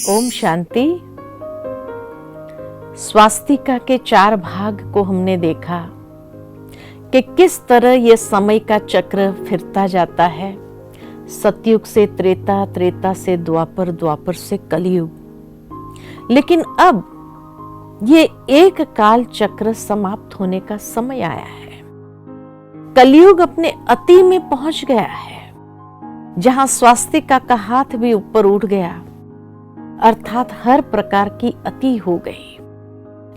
ओम शांति। स्वास्तिका के 4 भाग को हमने देखा कि किस तरह यह समय का चक्र फिरता जाता है। सतयुग से त्रेता, त्रेता से द्वापर, द्वापर से कलयुग। लेकिन अब ये एक काल चक्र समाप्त होने का समय आया है। कलयुग अपने अति में पहुंच गया है, जहां स्वास्तिका का हाथ भी ऊपर उठ गया, अर्थात हर प्रकार की अति हो गई।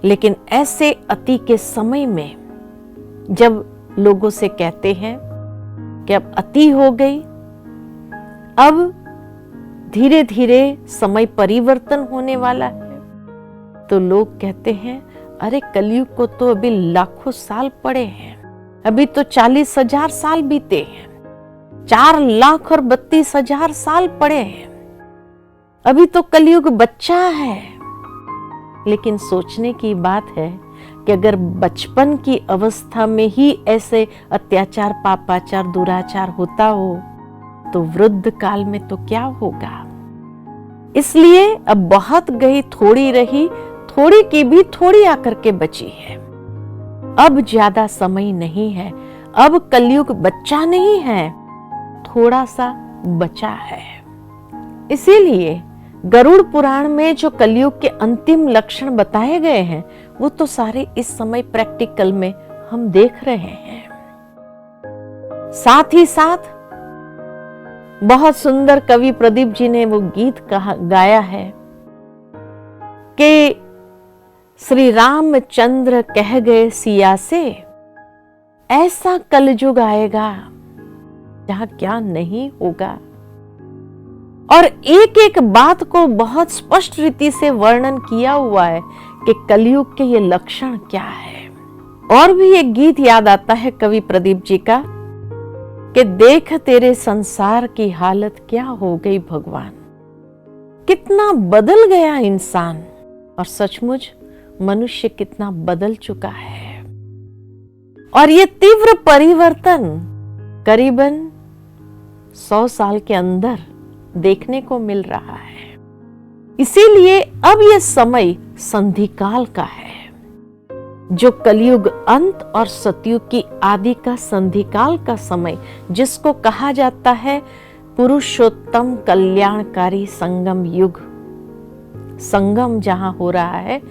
लेकिन ऐसे अति के समय में जब लोगों से कहते हैं कि अब अति हो गई, अब धीरे धीरे समय परिवर्तन होने वाला है, तो लोग कहते हैं अरे कलयुग को तो अभी लाखों साल पड़े हैं, अभी तो 40,000 साल बीते हैं, 4,32,000 साल पड़े हैं, अभी तो कलयुग बच्चा है। लेकिन सोचने की बात है कि अगर बचपन की अवस्था में ही ऐसे अत्याचार, पापाचार, दुराचार होता हो तो वृद्ध काल में तो क्या होगा। इसलिए अब बहुत गई थोड़ी रही, थोड़ी की भी थोड़ी आकर के बची है। अब ज्यादा समय नहीं है, अब कलयुग बच्चा नहीं है, थोड़ा सा बचा है। इसीलिए गरुड़ पुराण में जो कलयुग के अंतिम लक्षण बताए गए हैं, वो तो सारे इस समय प्रैक्टिकल में हम देख रहे हैं। साथ ही साथ बहुत सुंदर कवि प्रदीप जी ने वो गीत गाया है कि श्री रामचंद्र कह गए सिया से, ऐसा कलयुग आएगा जहां क्या नहीं होगा। और एक एक बात को बहुत स्पष्ट रीति से वर्णन किया हुआ है कि कलयुग के ये लक्षण क्या है। और भी एक गीत याद आता है कवि प्रदीप जी का कि देख तेरे संसार की हालत क्या हो गई भगवान, कितना बदल गया इंसान। और सचमुच मनुष्य कितना बदल चुका है। और ये तीव्र परिवर्तन करीबन 100 साल के अंदर देखने को मिल रहा है। इसीलिए अब यह समय संधिकाल का है, जो कलयुग अंत और सतयुग की आदि का संधिकाल का समय, जिसको कहा जाता है पुरुषोत्तम कल्याणकारी संगम युग। संगम जहां हो रहा है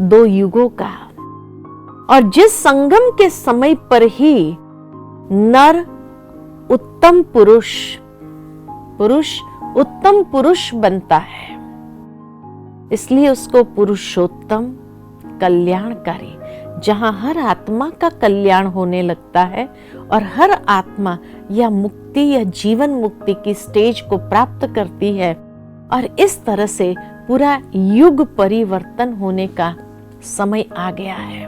2 युगों का, और जिस संगम के समय पर ही नर उत्तम पुरुष उत्तम पुरुष बनता है, इसलिए उसको पुरुषोत्तम कल्याणकारी, जहां हर आत्मा का कल्याण होने लगता है और हर आत्मा या मुक्ति या जीवन मुक्ति की स्टेज को प्राप्त करती है। और इस तरह से पूरा युग परिवर्तन होने का समय आ गया है।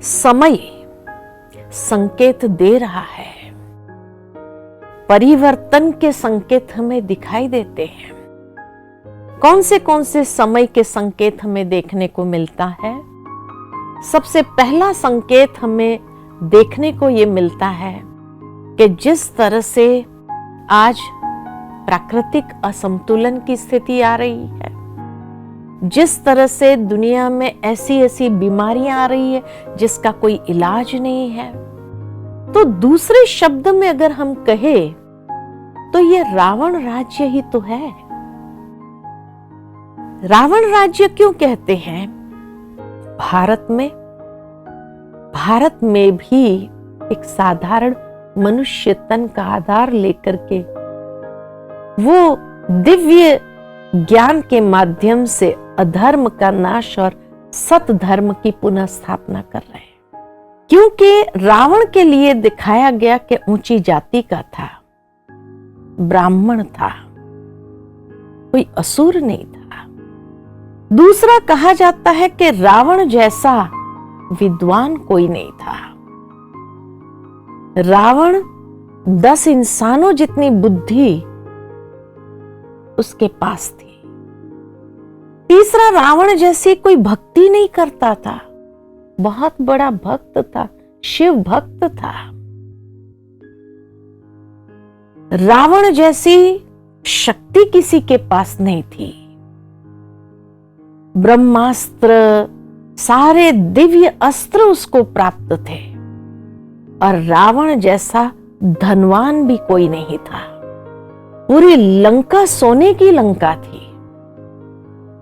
समय संकेत दे रहा है, परिवर्तन के संकेत हमें दिखाई देते हैं। कौन से समय के संकेत हमें देखने को मिलता है? सबसे पहला संकेत हमें देखने को ये मिलता है कि जिस तरह से आज प्राकृतिक असंतुलन की स्थिति आ रही है, जिस तरह से दुनिया में ऐसी ऐसी बीमारियां आ रही है जिसका कोई इलाज नहीं है, तो दूसरे शब्द में अगर हम कहें तो ये रावण राज्य ही तो है। रावण राज्य क्यों कहते हैं? भारत में भी एक साधारण मनुष्य तन का आधार लेकर के वो दिव्य ज्ञान के माध्यम से अधर्म का नाश और सत धर्म की पुनः स्थापना कर रहे हैं। क्योंकि रावण के लिए दिखाया गया कि ऊंची जाति का था, ब्राह्मण था, कोई असुर नहीं था। दूसरा कहा जाता है कि रावण जैसा विद्वान कोई नहीं था। रावण 10 इंसानों जितनी बुद्धि उसके पास थी। तीसरा, रावण जैसी कोई भक्ति नहीं करता था, बहुत बड़ा भक्त था, शिव भक्त था। रावण जैसी शक्ति किसी के पास नहीं थी। ब्रह्मास्त्र, सारे दिव्य अस्त्र उसको प्राप्त थे, और रावण जैसा धनवान भी कोई नहीं था। पूरी लंका सोने की लंका थी।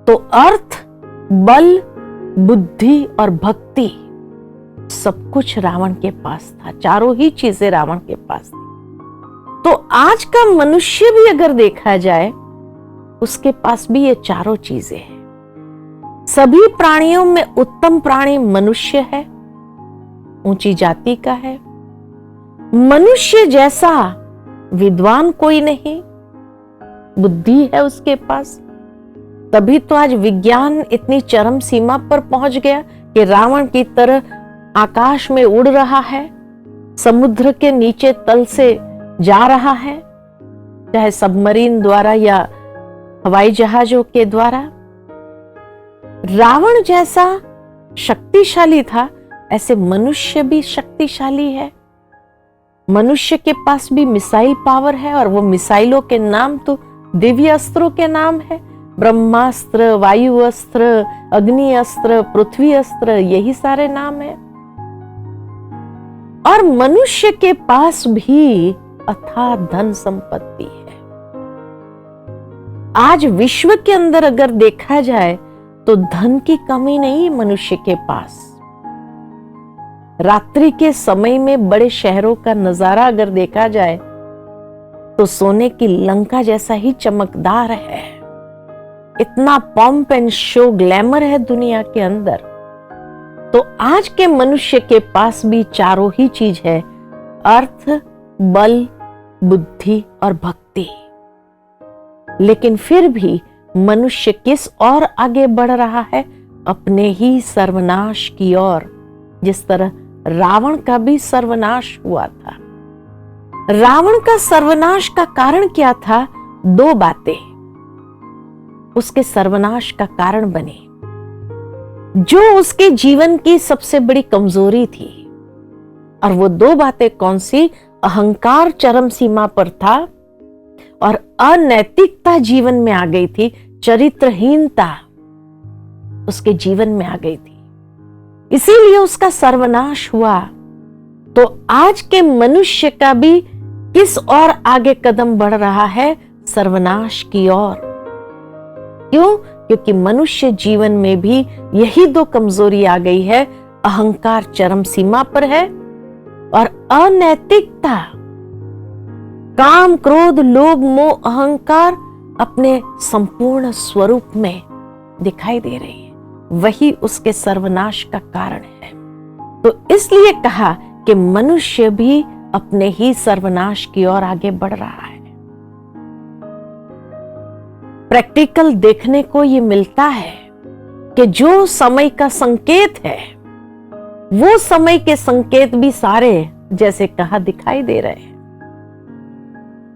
तो अर्थ, बल, बुद्धि और भक्ति सब कुछ रावण के पास था। चारों ही चीजें रावण के पास थी। तो आज का मनुष्य भी अगर देखा जाए, उसके पास भी ये चारों चीजें हैं। सभी प्राणियों में उत्तम प्राणी मनुष्य है, ऊंची जाति का है। मनुष्य जैसा विद्वान कोई नहीं, बुद्धि है उसके पास। तभी तो आज विज्ञान इतनी चरम सीमा पर पहुंच गया कि रावण की तरह आकाश में उड़ रहा है, समुद्र के नीचे तल से जा रहा है, चाहे सबमरीन द्वारा या हवाई जहाजों के द्वारा। रावण जैसा शक्तिशाली था, ऐसे मनुष्य भी शक्तिशाली है। मनुष्य के पास भी मिसाइल पावर है, और वो मिसाइलों के नाम तो दिव्य अस्त्रों के नाम है। ब्रह्मास्त्र, वायु अस्त्र, अग्नि अस्त्र, पृथ्वी अस्त्र, यही सारे नाम है। और मनुष्य के पास भी अथाह धन संपत्ति है। आज विश्व के अंदर अगर देखा जाए तो धन की कमी नहीं मनुष्य के पास। रात्रि के समय में बड़े शहरों का नजारा अगर देखा जाए तो सोने की लंका जैसा ही चमकदार है। इतना पॉम्प एंड शो, ग्लैमर है दुनिया के अंदर। तो आज के मनुष्य के पास भी चारों ही चीज है, अर्थ, बल, बुद्धि और भक्ति। लेकिन फिर भी मनुष्य किस ओर आगे बढ़ रहा है? अपने ही सर्वनाश की ओर। जिस तरह रावण का भी सर्वनाश हुआ था। रावण का सर्वनाश का कारण क्या था? दो बातें उसके सर्वनाश का कारण बनी, जो उसके जीवन की सबसे बड़ी कमजोरी थी। और वो दो बातें कौन सी? अहंकार चरम सीमा पर था, और अनैतिकता जीवन में आ गई थी। चरित्रहीनता उसके जीवन में आ गई थी, इसीलिए उसका सर्वनाश हुआ। तो आज के मनुष्य का भी किस ओर आगे कदम बढ़ रहा है? सर्वनाश की ओर। क्यों? क्योंकि मनुष्य जीवन में भी यही दो कमजोरी आ गई है। अहंकार चरम सीमा पर है, और अनैतिकता, काम, क्रोध, लोभ, मोह, अहंकार अपने संपूर्ण स्वरूप में दिखाई दे रही है। वही उसके सर्वनाश का कारण है। तो इसलिए कहा कि मनुष्य भी अपने ही सर्वनाश की ओर आगे बढ़ रहा है। प्रैक्टिकल देखने को ये मिलता है कि जो समय का संकेत है, वो समय के संकेत भी सारे जैसे कहा दिखाई दे रहे हैं।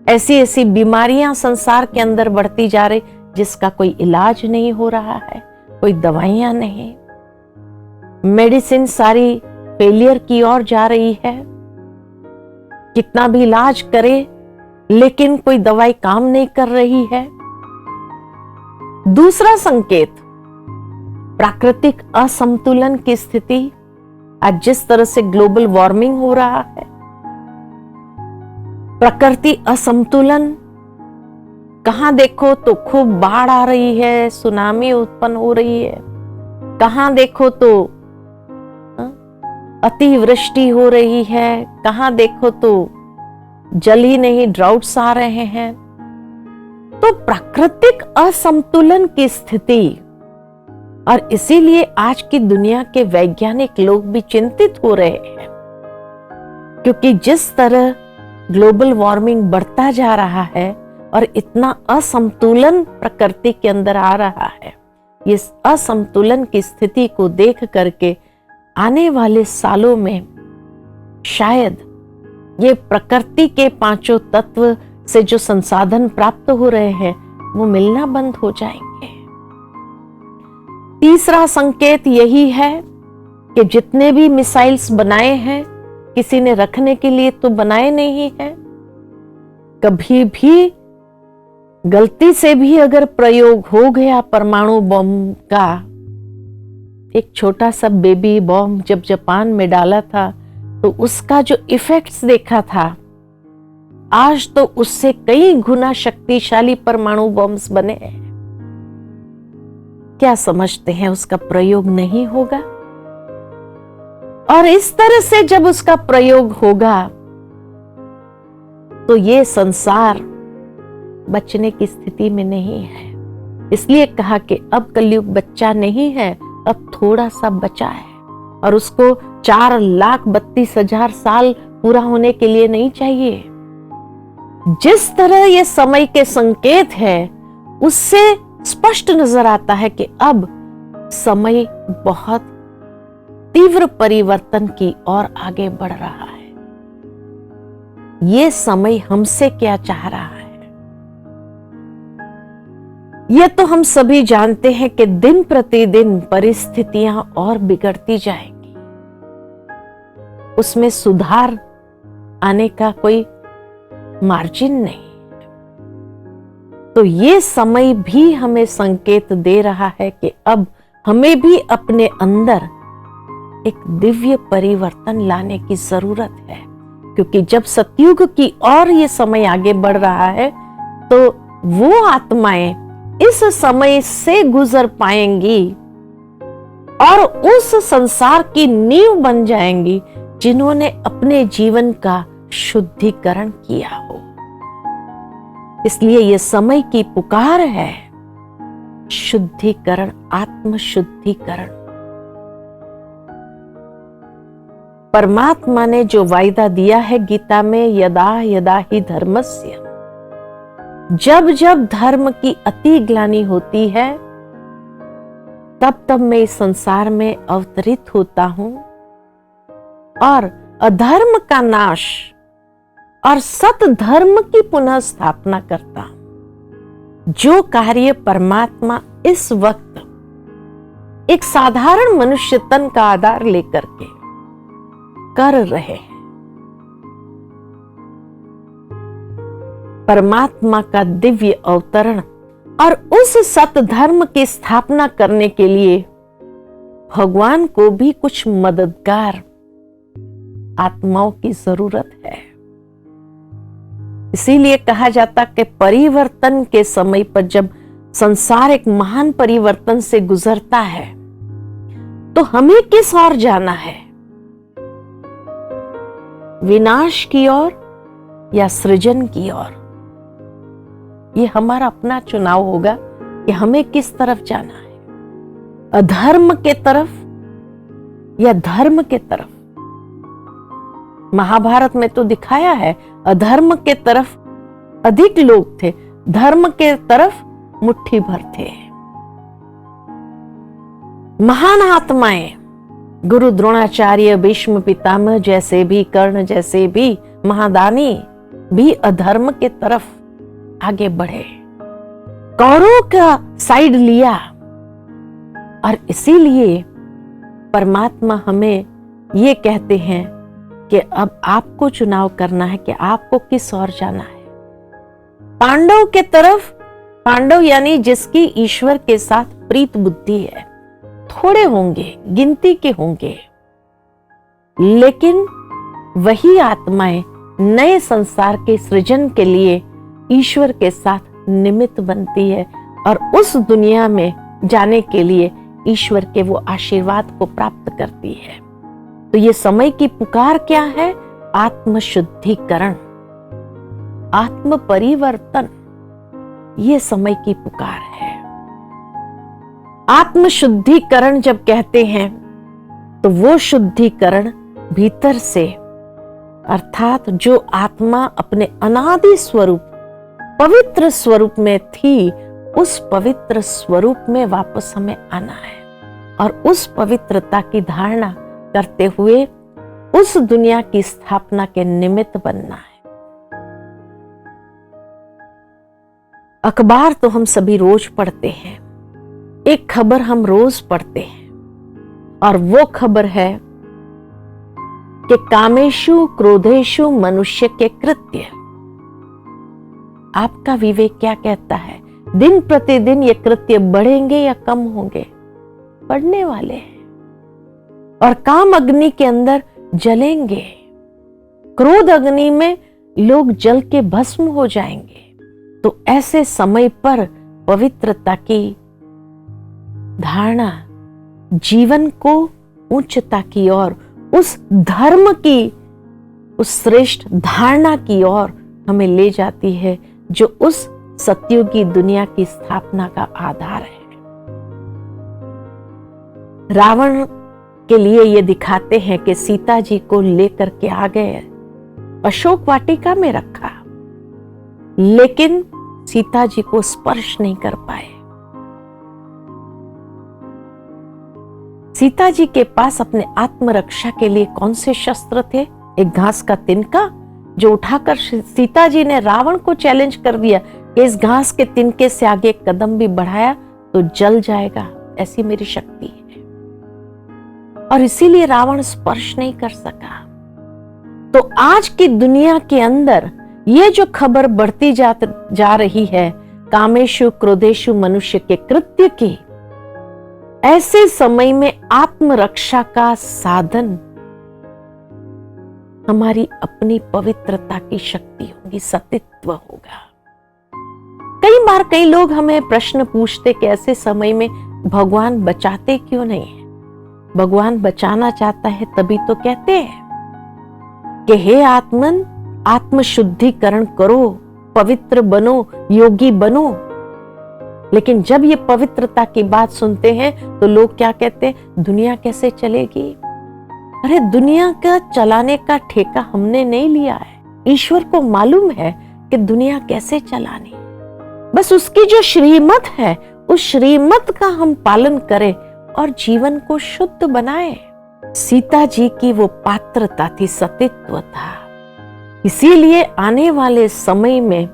ऐसी ऐसी बीमारियां संसार के अंदर बढ़ती जा रही, जिसका कोई इलाज नहीं हो रहा है, कोई दवाइयां नहीं। मेडिसिन सारी फेलियर की ओर जा रही है। कितना भी इलाज करे, लेकिन कोई दवाई काम नहीं कर रही है। दूसरा संकेत, प्राकृतिक असंतुलन की स्थिति। आज जिस तरह से ग्लोबल वार्मिंग हो रहा है, प्रकृति असंतुलन, कहां देखो तो खूब बाढ़ आ रही है, सुनामी उत्पन्न हो रही है, कहां देखो तो अतिवृष्टि हो रही है, कहां देखो तो जल ही नहीं, ड्राउट्स आ रहे हैं। तो प्राकृतिक असंतुलन की स्थिति, और इसीलिए आज की दुनिया के वैज्ञानिक लोग भी चिंतित हो रहे हैं, क्योंकि जिस तरह ग्लोबल वार्मिंग बढ़ता जा रहा है और इतना असंतुलन प्रकृति के अंदर आ रहा है, इस असंतुलन की स्थिति को देख करके आने वाले सालों में शायद ये प्रकृति के पांचों तत्व से जो संसाधन प्राप्त हो रहे हैं, वो मिलना बंद हो जाएंगे। तीसरा संकेत यही है कि जितने भी मिसाइल्स बनाए हैं, किसी ने रखने के लिए तो बनाए नहीं है। कभी भी गलती से भी अगर प्रयोग हो गया परमाणु बम का, एक छोटा सा बेबी बॉम्ब जब जापान में डाला था तो उसका जो इफेक्ट्स देखा था, आज तो उससे कई गुना शक्तिशाली परमाणु बॉम्ब्स बने हैं। क्या समझते हैं उसका प्रयोग नहीं होगा? और इस तरह से जब उसका प्रयोग होगा तो ये संसार बचने की स्थिति में नहीं है। इसलिए कहा कि अब कलयुग बच्चा नहीं है, अब थोड़ा सा बचा है, और उसको 4,32,000 साल पूरा होने के लिए नहीं चाहिए। जिस तरह ये समय के संकेत है उससे स्पष्ट नजर आता है कि अब समय बहुत तीव्र परिवर्तन की ओर आगे बढ़ रहा है। ये समय हमसे क्या चाह रहा है? ये तो हम सभी जानते हैं कि दिन प्रतिदिन परिस्थितियां और बिगड़ती जाएंगी, उसमें सुधार आने का कोई मार्जिन नहीं। तो ये समय भी हमें संकेत दे रहा है कि अब हमें भी अपने अंदर एक दिव्य परिवर्तन लाने की जरूरत है, क्योंकि जब सतयुग की ओर ये समय आगे बढ़ रहा है तो वो आत्माएं इस समय से गुजर पाएंगी और उस संसार की नींव बन जाएंगी जिन्होंने अपने जीवन का शुद्धिकरण किया हो। इसलिए ये समय की पुकार है, शुद्धिकरण, आत्म शुद्धिकरण। परमात्मा ने जो वायदा दिया है गीता में, यदा यदा ही धर्मस्य, जब जब धर्म की अति ग्लानि होती है तब तब मैं इस संसार में अवतरित होता हूं और अधर्म का नाश और सत धर्म की पुनः स्थापना करता हूं। जो कार्य परमात्मा इस वक्त एक साधारण मनुष्य तन का आधार लेकर के कर रहे हैं, परमात्मा का दिव्य अवतरण और उस सत धर्म की स्थापना करने के लिए भगवान को भी कुछ मददगार आत्माओं की जरूरत है। इसीलिए कहा जाता कि परिवर्तन के समय पर जब संसार एक महान परिवर्तन से गुजरता है तो हमें किस ओर जाना है? विनाश की ओर या सृजन की ओर? ये हमारा अपना चुनाव होगा कि हमें किस तरफ जाना है, अधर्म के तरफ या धर्म के तरफ। महाभारत में तो दिखाया है अधर्म के तरफ अधिक लोग थे, धर्म के तरफ मुट्ठी भर थे। महान आत्माएं गुरु द्रोणाचार्य, भीष्म पितामह जैसे भी, कर्ण जैसे भी महादानी भी अधर्म के तरफ आगे बढ़े, कौरवों का साइड लिया। और इसीलिए परमात्मा हमें ये कहते हैं कि अब आपको चुनाव करना है कि आपको किस ओर जाना है। पांडव के तरफ, पांडव यानी जिसकी ईश्वर के साथ प्रीत बुद्धि है, थोड़े होंगे, गिनती के होंगे, लेकिन वही आत्माएं नए संसार के सृजन के लिए ईश्वर के साथ निमित्त बनती है और उस दुनिया में जाने के लिए ईश्वर के वो आशीर्वाद को प्राप्त करती है। तो ये समय की पुकार क्या है? आत्म शुद्धिकरण, आत्म परिवर्तन, ये समय की पुकार है। आत्म शुद्धिकरण जब कहते हैं तो वो शुद्धिकरण भीतर से, अर्थात जो आत्मा अपने अनादि स्वरूप, पवित्र स्वरूप में थी, उस पवित्र स्वरूप में वापस हमें आना है और उस पवित्रता की धारणा करते हुए उस दुनिया की स्थापना के निमित्त बनना है। अखबार तो हम सभी रोज पढ़ते हैं, एक खबर हम रोज पढ़ते हैं और वो खबर है कि कामेशु क्रोधेशु मनुष्य के कृत्य। आपका विवेक क्या कहता है? दिन प्रतिदिन ये कृत्य बढ़ेंगे या कम होंगे? बढ़ने वाले हैं और काम अग्नि के अंदर जलेंगे। क्रोध अग्नि में लोग जल के भस्म हो जाएंगे। तो ऐसे समय पर पवित्रता की धारणा जीवन को उच्चता की ओर, उस धर्म की, उस श्रेष्ठ धारणा की ओर हमें ले जाती है जो उस सतयुगी दुनिया की स्थापना का आधार है। रावण के लिए ये दिखाते हैं कि सीता जी को लेकर के आ गए, अशोक वाटिका में रखा, लेकिन सीता जी को स्पर्श नहीं कर पाए। सीता जी के पास अपने आत्मरक्षा के लिए कौन से शस्त्र थे? एक घास का तिनका जो उठाकर सीता जी ने रावण को चैलेंज कर दिया कि इस घास के तिनके से आगे एक कदम भी बढ़ाया तो जल जाएगा, ऐसी मेरी शक्ति है। और इसीलिए रावण स्पर्श नहीं कर सका। तो आज की दुनिया के अंदर ये जो खबर बढ़ती जा रही है कामेशु क्रोधेशु मनुष्य के कृत्य की, ऐसे समय में आत्मरक्षा का साधन हमारी अपनी पवित्रता की शक्ति होगी, सतीत्व होगा। कई बार कई लोग हमें प्रश्न पूछते कि ऐसे समय में भगवान बचाते क्यों नहीं है? भगवान बचाना चाहता है तभी तो कहते हैं कि हे आत्मन, आत्मशुद्धिकरण करो, पवित्र बनो, योगी बनो। लेकिन जब ये पवित्रता की बात सुनते हैं तो लोग क्या कहते हैं? दुनिया कैसे चलेगी? अरे दुनिया का चलाने का ठेका हमने नहीं लिया है। ईश्वर को मालूम है कि दुनिया कैसे चलानी। बस उसकी जो श्रीमत है उस श्रीमत का हम पालन करें और जीवन को शुद्ध बनाएं। सीता जी की वो पात्रता थी, सतीत्व था। इसीलिए आने वाले समय में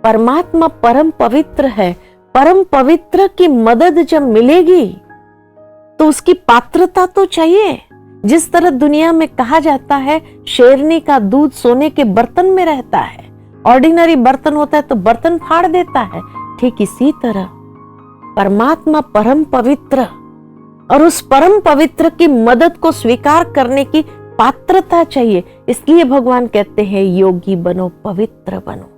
परमात्मा परम पवित्र है। परम पवित्र की मदद जब मिलेगी तो उसकी पात्रता तो चाहिए। जिस तरह दुनिया में कहा जाता है शेरनी का दूध सोने के बर्तन में रहता है, ऑर्डिनरी बर्तन होता है तो बर्तन फाड़ देता है, ठीक इसी तरह परमात्मा परम पवित्र और उस परम पवित्र की मदद को स्वीकार करने की पात्रता चाहिए। इसलिए भगवान कहते हैं योगी बनो, पवित्र बनो,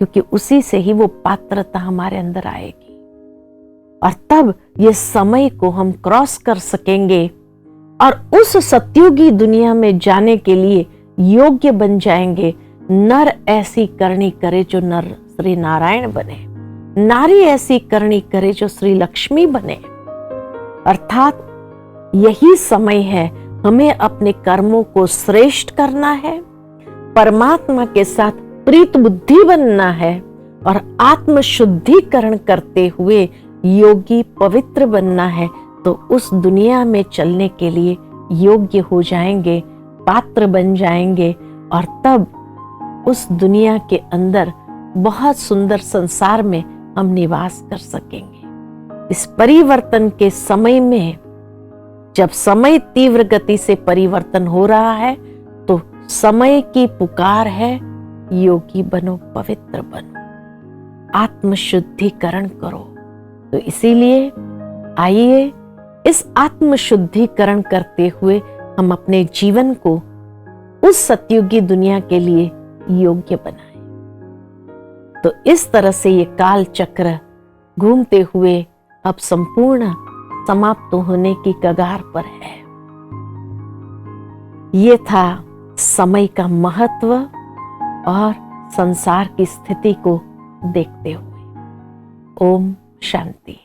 क्योंकि उसी से ही वो पात्रता हमारे अंदर आएगी और तब ये समय को हम क्रॉस कर सकेंगे और उस सतयुगी दुनिया में जाने के लिए योग्य बन जाएंगे। नर ऐसी करनी करे जो नर श्री नारायण बने, नारी ऐसी करनी करे जो श्री लक्ष्मी बने। अर्थात यही समय है हमें अपने कर्मों को श्रेष्ठ करना है, परमात्मा के साथ प्रीत बुद्धि बनना है और आत्मशुद्धिकरण करते हुए योगी पवित्र बनना है। तो उस दुनिया में चलने के लिए योग्य हो जाएंगे, पात्र बन जाएंगे और तब उस दुनिया के अंदर बहुत सुंदर संसार में हम निवास कर सकेंगे। इस परिवर्तन के समय में, जब समय तीव्र गति से परिवर्तन हो रहा है, तो समय की पुकार है योगी बनो, पवित्र बनो, आत्मशुद्धिकरण करो। तो इसीलिए आइए इस आत्मशुद्धिकरण करते हुए हम अपने जीवन को उस सतयुगी दुनिया के लिए योग्य बनाएं। तो इस तरह से ये काल चक्र घूमते हुए अब संपूर्ण समाप्त होने की कगार पर है। ये था समय का महत्व और संसार की स्थिति को देखते हुए। ओम शांति।